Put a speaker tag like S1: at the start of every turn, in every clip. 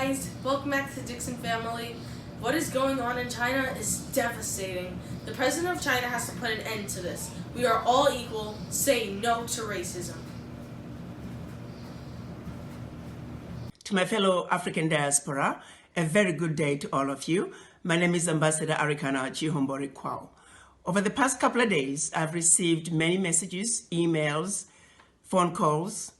S1: guys, welcome back to the Dixon family. What is going on in China is devastating. The president of China has to put an end to this. We are all equal. Say no to racism.
S2: To my fellow African diaspora, a very good day to all of you. My name is Ambassador Arikana Chihombori Kwao. Over the past couple of days, I've received many messages, emails, phone calls,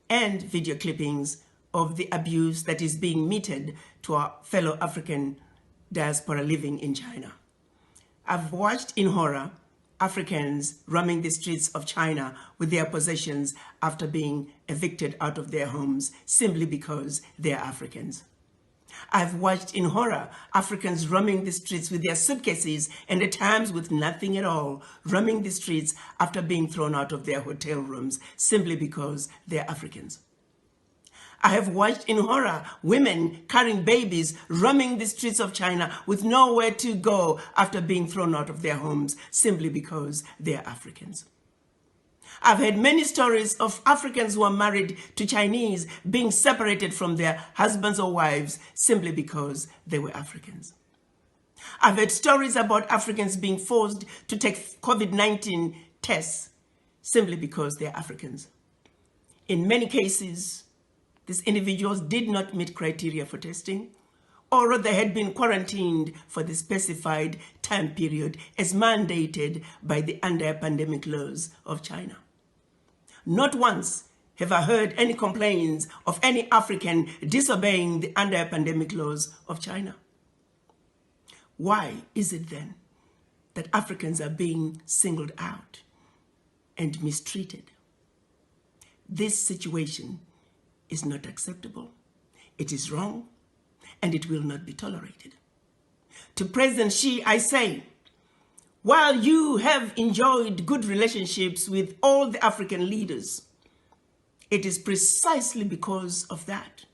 S2: and video clippings of the abuse that is being meted to our fellow African diaspora living in China. I've watched in horror Africans roaming the streets of China with their possessions after being evicted out of their homes simply because they're Africans. I've watched in horror Africans roaming the streets with their suitcases and at times with nothing at all, roaming the streets after being thrown out of their hotel rooms simply because they're Africans. I have watched in horror women carrying babies roaming the streets of China with nowhere to go after being thrown out of their homes simply because they're Africans. I've heard many stories of Africans who are married to Chinese being separated from their husbands or wives simply because they were Africans. I've heard stories about Africans being forced to take COVID-19 tests simply because they're Africans. In many cases, these individuals did not meet criteria for testing, or they had been quarantined for the specified time period as mandated by the anti-pandemic laws of China. Not once have I heard any complaints of any African disobeying the anti-pandemic laws of China. Why is it then that Africans are being singled out and mistreated? This situation is not acceptable. It is wrong, and it will not be tolerated. To President Xi, I say, while you have enjoyed good relationships with all the African leaders, it is precisely because of that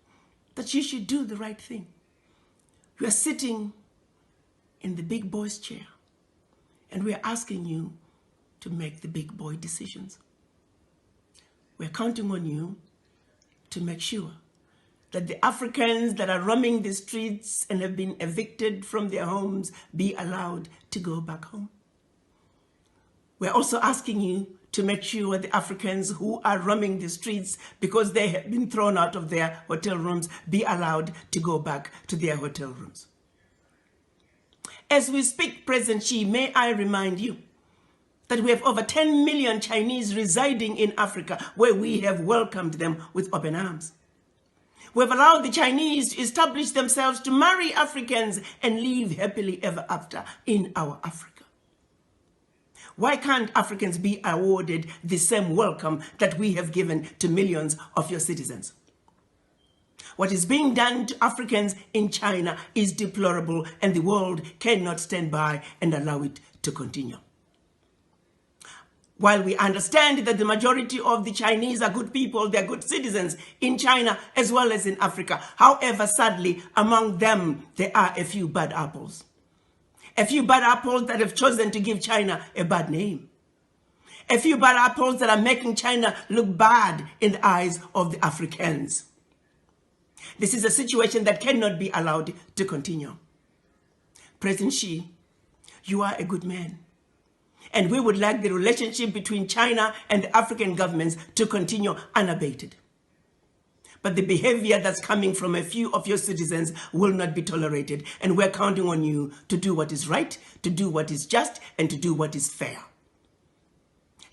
S2: you should do the right thing. You are sitting in the big boy's chair, and we are asking you to make the big boy decisions. We're counting on you to make sure that the Africans that are roaming the streets and have been evicted from their homes be allowed to go back home. We're also asking you to make sure the Africans who are roaming the streets because they have been thrown out of their hotel rooms be allowed to go back to their hotel rooms. As we speak, President Xi, may I remind you that we have over 10 million Chinese residing in Africa where we have welcomed them with open arms. We have allowed the Chinese to establish themselves to marry Africans and live happily ever after in our Africa. Why can't Africans be awarded the same welcome that we have given to millions of your citizens? What is being done to Africans in China is deplorable, and the world cannot stand by and allow it to continue. While we understand that the majority of the Chinese are good people, they're good citizens in China as well as in Africa. However, sadly, among them, there are a few bad apples. A few bad apples that have chosen to give China a bad name. A few bad apples that are making China look bad in the eyes of the Africans. This is a situation that cannot be allowed to continue. President Xi, you are a good man. And we would like the relationship between China and the African governments to continue unabated. But the behavior that's coming from a few of your citizens will not be tolerated. And we're counting on you to do what is right, to do what is just, and to do what is fair.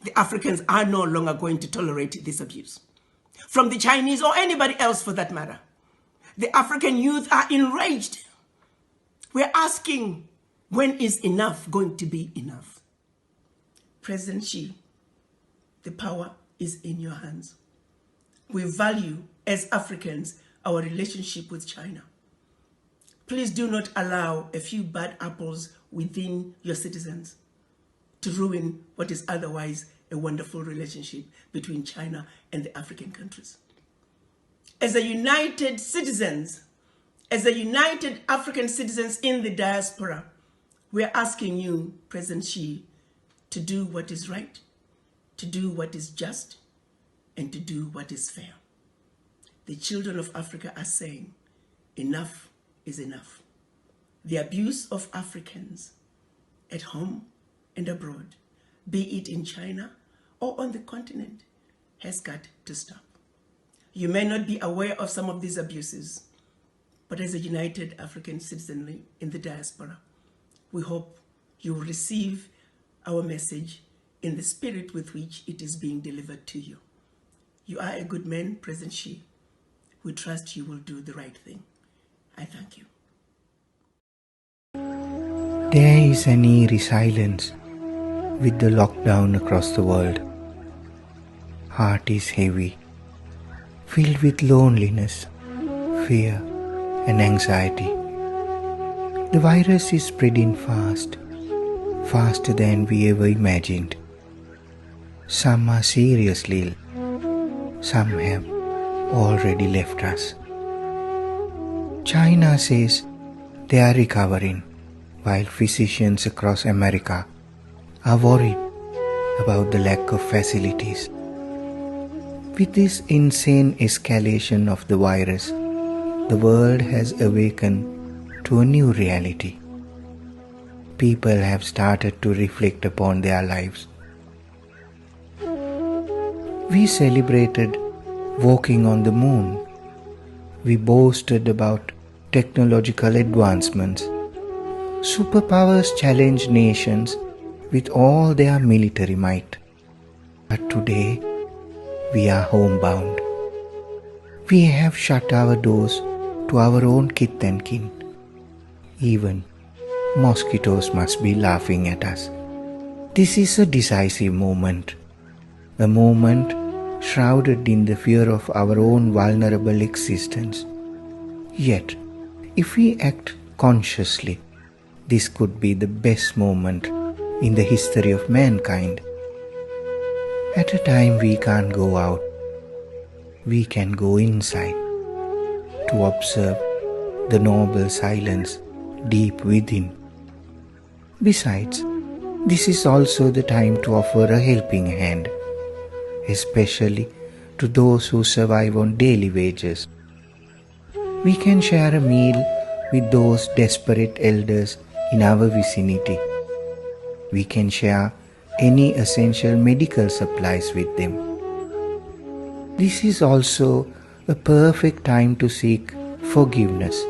S2: The Africans are no longer going to tolerate this abuse. From the Chinese or anybody else for that matter. The African youth are enraged. We're asking, when is enough going to be enough? President Xi, the power is in your hands. We value, as Africans, our relationship with China. Please do not allow a few bad apples within your citizens to ruin what is otherwise a wonderful relationship between China and the African countries. As a united citizens, as a united African citizens in the diaspora, we are asking you, President Xi, to do what is right, to do what is just, and to do what is fair. The children of Africa are saying, enough is enough. The abuse of Africans at home and abroad, be it in China or on the continent, has got to stop. You may not be aware of some of these abuses, but as a united African citizenry in the diaspora, we hope you will receive our message in the spirit with which it is being delivered to you. You are a good man, President Xi. We trust you will do the right thing. I thank you.
S3: There is an eerie silence with the lockdown across the world. Heart is heavy, filled with loneliness, fear, and anxiety. The virus is spreading fast, faster than we ever imagined. Some are seriously ill, some have already left us. China says they are recovering, while physicians across America are worried about the lack of facilities. With this insane escalation of the virus, the world has awakened to a new reality. People have started to reflect upon their lives. We celebrated walking on the moon. We boasted about technological advancements. Superpowers challenge nations with all their military might. But today, we are homebound. We have shut our doors to our own kith and kin. Even mosquitoes must be laughing at us. This is a decisive moment, a moment shrouded in the fear of our own vulnerable existence. Yet, if we act consciously, this could be the best moment in the history of mankind. At a time we can't go out, we can go inside to observe the noble silence deep within. Besides, this is also the time to offer a helping hand, especially to those who survive on daily wages. We can share a meal with those desperate elders in our vicinity. We can share any essential medical supplies with them. This is also a perfect time to seek forgiveness,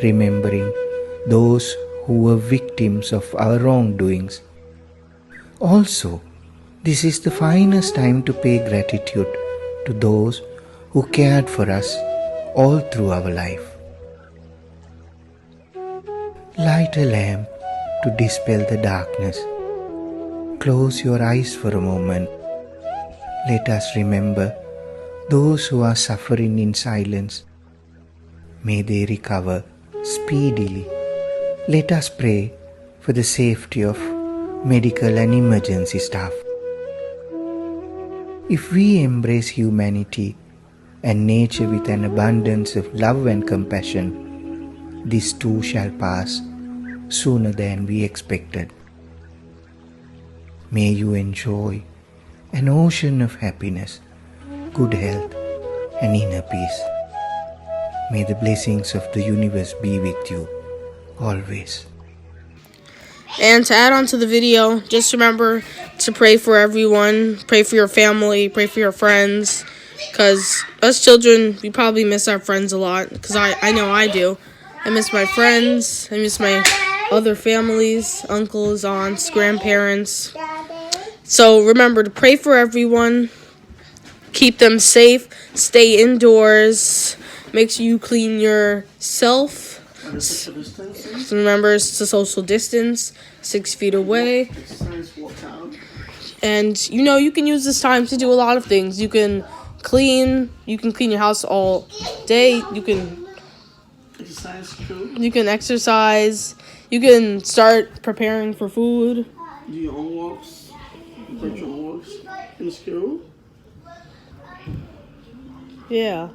S3: remembering those who were victims of our wrongdoings. Also, this is the finest time to pay gratitude to those who cared for us all through our life. Light a lamp to dispel the darkness. Close your eyes for a moment. Let us remember those who are suffering in silence. May they recover speedily. Let us pray for the safety of medical and emergency staff. If we embrace humanity and nature with an abundance of love and compassion, this too shall pass sooner than we expected. May you enjoy an ocean of happiness, good health, and inner peace. May the blessings of the universe be with you always.
S1: And to add on to the video, just remember to pray for everyone, pray for your family, pray for your friends, because us children, we probably miss our friends a lot, because I know I do. I miss my friends, I miss my other families, uncles, aunts, grandparents. So remember to pray for everyone, keep them safe, stay indoors, make sure you clean yourself. Remember to social distance, 6 feet away. And you can use this time to do a lot of things. You can clean your house all day. You can exercise. You can start preparing for food.
S2: Do your own walks, virtual walks in school.
S1: Yeah.